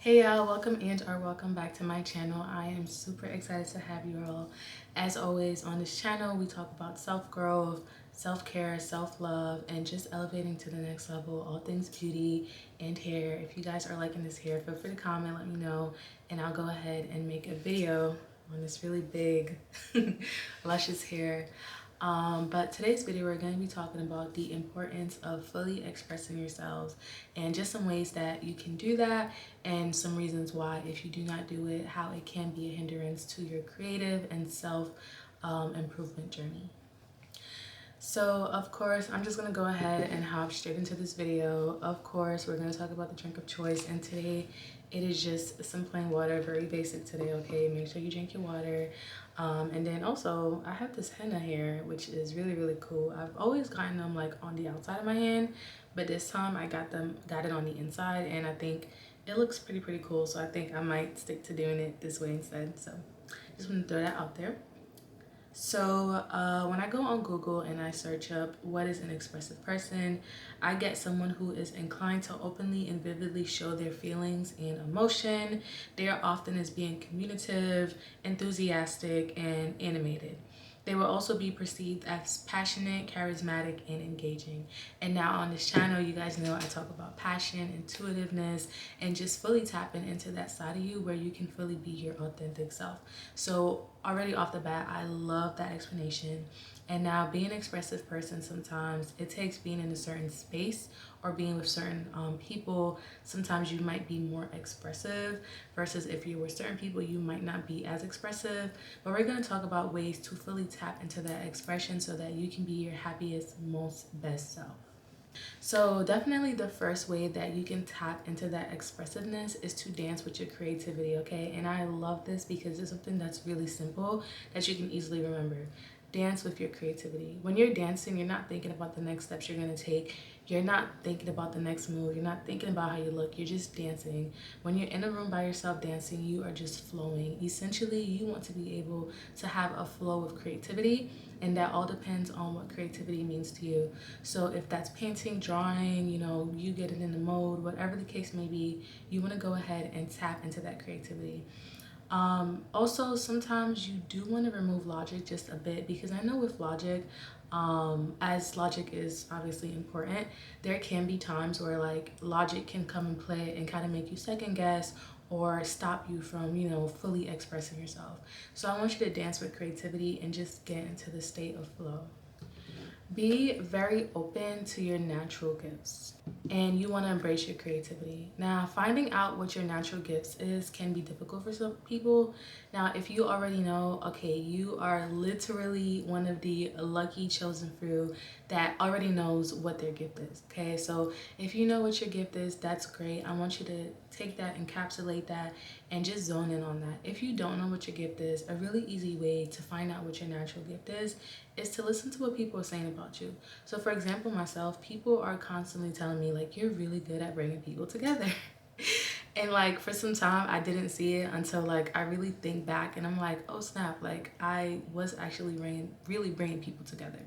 Hey y'all, welcome and/or welcome back to my channel. I am super excited to have you all. As always, on this channel, we talk about self-growth, self-care, self-love, and just elevating to the next level, all things beauty and hair. If you guys are liking this hair, feel free to comment, let me know, and I'll go ahead and make a video on this really big, luscious hair. But today's video, we're going to be talking about the importance of fully expressing yourselves and just some ways that you can do that and some reasons why, if you do not do it, how it can be a hindrance to your creative and self improvement journey. So of course, I'm just gonna go ahead and hop straight into this video. Of course, we're gonna talk about the drink of choice, and today it is just some plain water, very basic today, okay? Make sure you drink your water. And then also, I have this henna here, which is really, really cool. I've always gotten them like on the outside of my hand, but this time I got it on the inside, and I think it looks pretty cool. So I think I might stick to doing it this way instead. So just want to throw that out there. So when I go on Google and I search up what is an expressive person, I get someone who is inclined to openly and vividly show their feelings and emotion. They are often as being communicative, enthusiastic, and animated. They will also be perceived as passionate, charismatic, and engaging. And now on this channel, you guys know I talk about passion, intuitiveness, and just fully tapping into that side of you where you can fully be your authentic self. So already off the bat, I love that explanation. And now being an expressive person, sometimes it takes being in a certain space or being with certain people. Sometimes you might be more expressive versus if you're with certain people, you might not be as expressive. But we're going to talk about ways to fully tap into that expression so that you can be your happiest, most best self. So definitely the first way that you can tap into that expressiveness is to dance with your creativity, okay? And I love this because it's something that's really simple that you can easily remember. Dance with your creativity. When you're dancing, you're not thinking about the next steps you're gonna take. You're not thinking about the next move. You're not thinking about how you look. You're just dancing. When you're in a room by yourself dancing, you are just flowing. Essentially, you want to be able to have a flow of creativity, and that all depends on what creativity means to you. So if that's painting, drawing, you get it in the mode, whatever the case may be, you want to go ahead and tap into that creativity. Also, sometimes you do want to remove logic just a bit, because I know with logic, as logic is obviously important, there can be times where like logic can come and play and kind of make you second guess or stop you from, fully expressing yourself. So I want you to dance with creativity and just get into the state of flow. Be very open to your natural gifts, and you want to embrace your creativity. Now, finding out what your natural gifts is can be difficult for some people. Now, if you already know, okay, you are literally one of the lucky chosen few that already knows what their gift is, okay? So if you know what your gift is, that's great. I want you to take that, encapsulate that, and just zone in on that. If you don't know what your gift is, a really easy way to find out what your natural gift is to listen to what people are saying about you. So for example, myself, people are constantly telling me like, you're really good at bringing people together. And like for some time I didn't see it until like I really think back and I'm like, oh snap, like I was actually really bringing people together.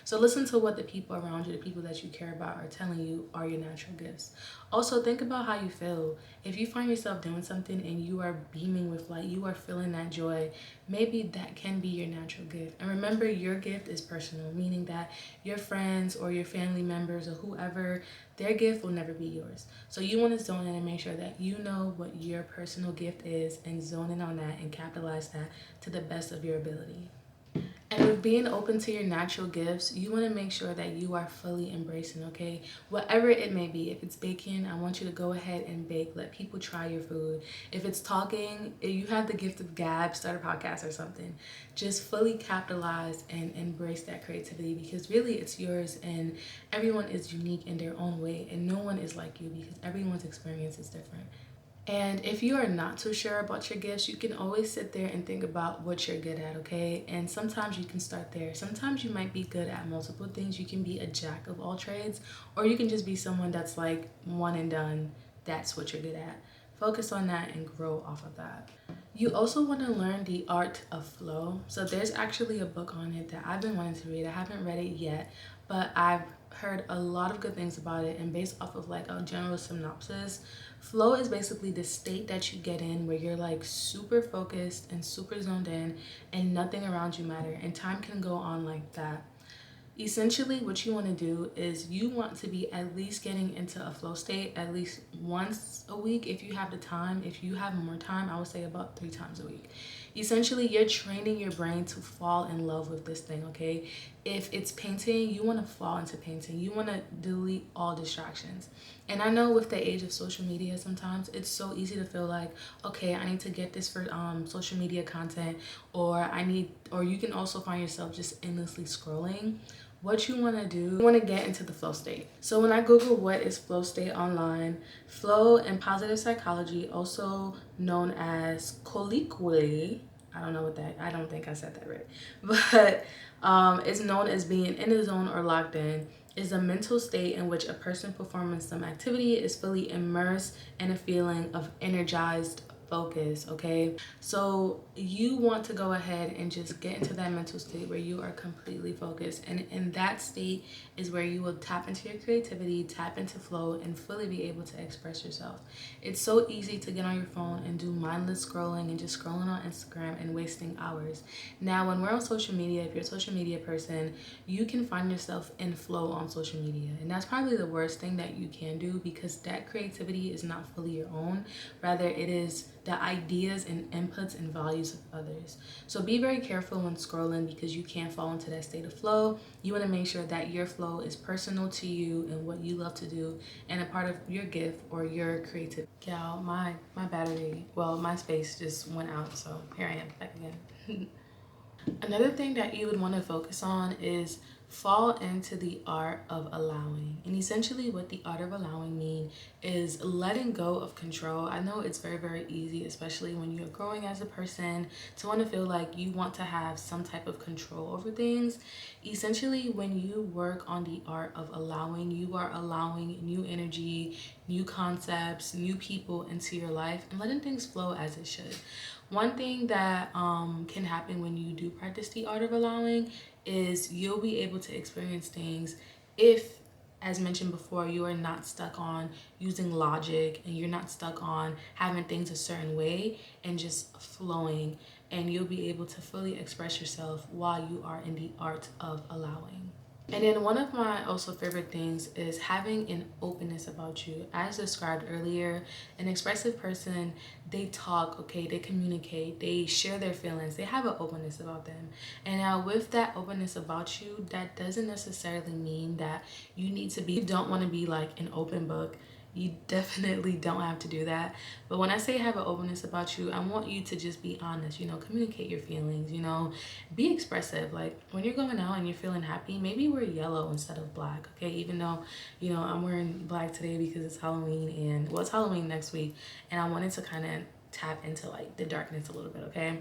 So listen to what the people around you, the people that you care about, are telling you are your natural gifts. Also think about how you feel. If you find yourself doing something and you are beaming with light, you are feeling that joy, maybe that can be your natural gift. And remember, your gift is personal, meaning that your friends or your family members or whoever, their gift will never be yours. So you want to zone in and make sure that you know what your personal gift is and zone in on that and capitalize that to the best of your ability. And with being open to your natural gifts, you want to make sure that you are fully embracing, okay? Whatever it may be. If it's baking, I want you to go ahead and bake. Let people try your food. If it's talking, if you have the gift of gab, start a podcast or something. Just fully capitalize and embrace that creativity, because really it's yours and everyone is unique in their own way and no one is like you, because everyone's experience is different. And if you are not too sure about your gifts, you can always sit there and think about what you're good at, okay? And sometimes you can start there. Sometimes you might be good at multiple things. You can be a jack of all trades, or you can just be someone that's like one and done. That's what you're good at. Focus on that and grow off of that. You also want to learn the art of flow. So there's actually a book on it that I've been wanting to read. I haven't read it yet, but I've heard a lot of good things about it, and based off of like a general synopsis, flow is basically the state that you get in where you're like super focused and super zoned in and nothing around you matter, and time can go on like that. Essentially, what you want to do is you want to be at least getting into a flow state at least once a week if you have the time. If you have more time, I would say about 3 times a week. Essentially, you're training your brain to fall in love with this thing, okay? If it's painting, you want to fall into painting. You want to delete all distractions. And I know with the age of social media, sometimes it's so easy to feel like, okay, I need to get this for social media content, or you can also find yourself just endlessly scrolling. What you want to do, you want to get into the flow state. So when I Google what is flow state online, flow in positive psychology, also known as colloquially, I don't think I said that right, but it's known as being in a zone or locked in, is a mental state in which a person performing some activity is fully immersed in a feeling of energized focus. Okay, so you want to go ahead and just get into that mental state where you are completely focused, and in that state is where you will tap into your creativity, tap into flow, and fully be able to express yourself. It's so easy to get on your phone and do mindless scrolling and just scrolling on Instagram and wasting hours. Now when we're on social media, if you're a social media person, you can find yourself in flow on social media, and that's probably the worst thing that you can do, because that creativity is not fully your own, rather it is the ideas and inputs and values of others. So be very careful when scrolling, because you can fall into that state of flow. You want to make sure that your flow is personal to you and what you love to do and a part of your gift or your creativity. Gal, my battery, well, my space just went out, so here I am back again. Another thing that you would want to focus on is fall into the art of allowing. And essentially what the art of allowing mean is letting go of control. I know it's very, very easy, especially when you're growing as a person, to want to feel like you want to have some type of control over things. Essentially, when you work on the art of allowing, you are allowing new energy, new concepts, new people into your life and letting things flow as it should. One thing that can happen when you do practice the art of allowing is you'll be able to experience things if, as mentioned before, you are not stuck on using logic and you're not stuck on having things a certain way and just flowing, and you'll be able to fully express yourself while you are in the art of allowing. And then one of my also favorite things is having an openness about you. As described earlier, an expressive person, they talk, okay, they communicate, they share their feelings, they have an openness about them. And now with that openness about you, that doesn't necessarily mean that you don't want to be like an open book. You definitely don't have to do that. But when I say have an openness about you, I want you to just be honest, communicate your feelings, be expressive. Like when you're going out and you're feeling happy, maybe wear yellow instead of black, okay? Even though, I'm wearing black today because it's Halloween, and well, it's Halloween next week, and I wanted to kind of tap into like the darkness a little bit, okay?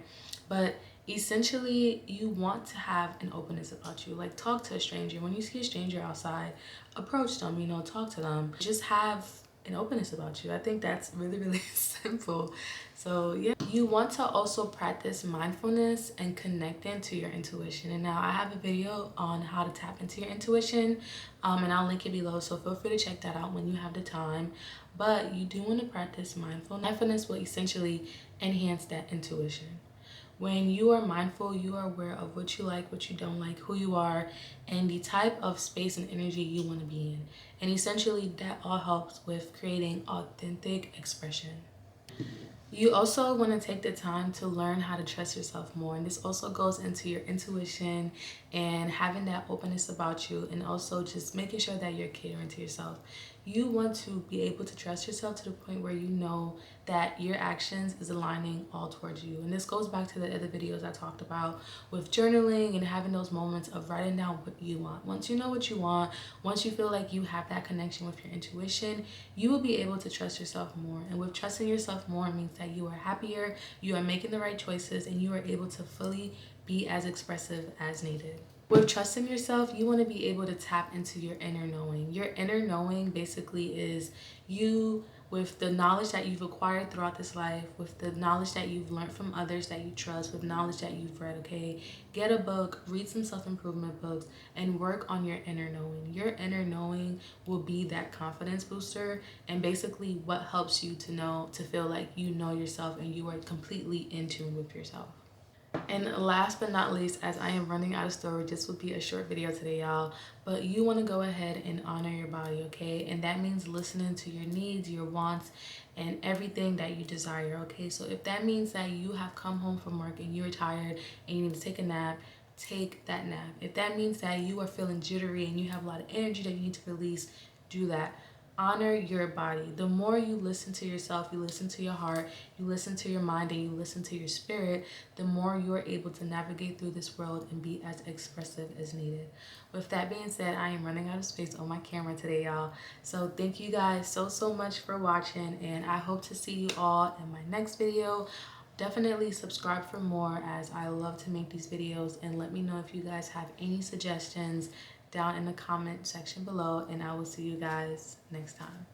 But essentially, you want to have an openness about you. Like talk to a stranger. When you see a stranger outside, approach them, talk to them. Just have an openness about you. I think that's really, really simple. So yeah, you want to also practice mindfulness and connecting to your intuition. And now I have a video on how to tap into your intuition, and I'll link it below, so feel free to check that out when you have the time. But you do want to practice mindfulness. Mindfulness will essentially enhance that intuition. When you are mindful, you are aware of what you like, what you don't like, who you are, and the type of space and energy you want to be in. And essentially, that all helps with creating authentic expression. You also want to take the time to learn how to trust yourself more. And this also goes into your intuition and having that openness about you, and also just making sure that you're catering to yourself. You want to be able to trust yourself to the point where you know that your actions is aligning all towards you. And this goes back to the other videos I talked about with journaling and having those moments of writing down what you want. Once you know what you want, once you feel like you have that connection with your intuition, you will be able to trust yourself more. And with trusting yourself more means that you are happier, you are making the right choices, and you are able to fully be as expressive as needed. With trusting yourself, you want to be able to tap into your inner knowing. Your inner knowing basically is you with the knowledge that you've acquired throughout this life, with the knowledge that you've learned from others that you trust, with knowledge that you've read, okay? Get a book, read some self-improvement books, and work on your inner knowing. Your inner knowing will be that confidence booster and basically what helps you to know, to feel like you know yourself and you are completely in tune with yourself. And last but not least, as I am running out of storage, this will be a short video today, y'all. But you want to go ahead and honor your body, okay? And that means listening to your needs, your wants, and everything that you desire, okay? So if that means that you have come home from work and you're tired and you need to take a nap, take that nap. If that means that you are feeling jittery and you have a lot of energy that you need to release, do that. Honor your body. The more you listen to yourself, you listen to your heart, you listen to your mind, and you listen to your spirit, the more you are able to navigate through this world and be as expressive as needed. With that being said, I am running out of space on my camera today, y'all. So thank you guys so much for watching, and I hope to see you all in my next video. Definitely subscribe for more, as I love to make these videos, and let me know if you guys have any suggestions down in the comment section below, and I will see you guys next time.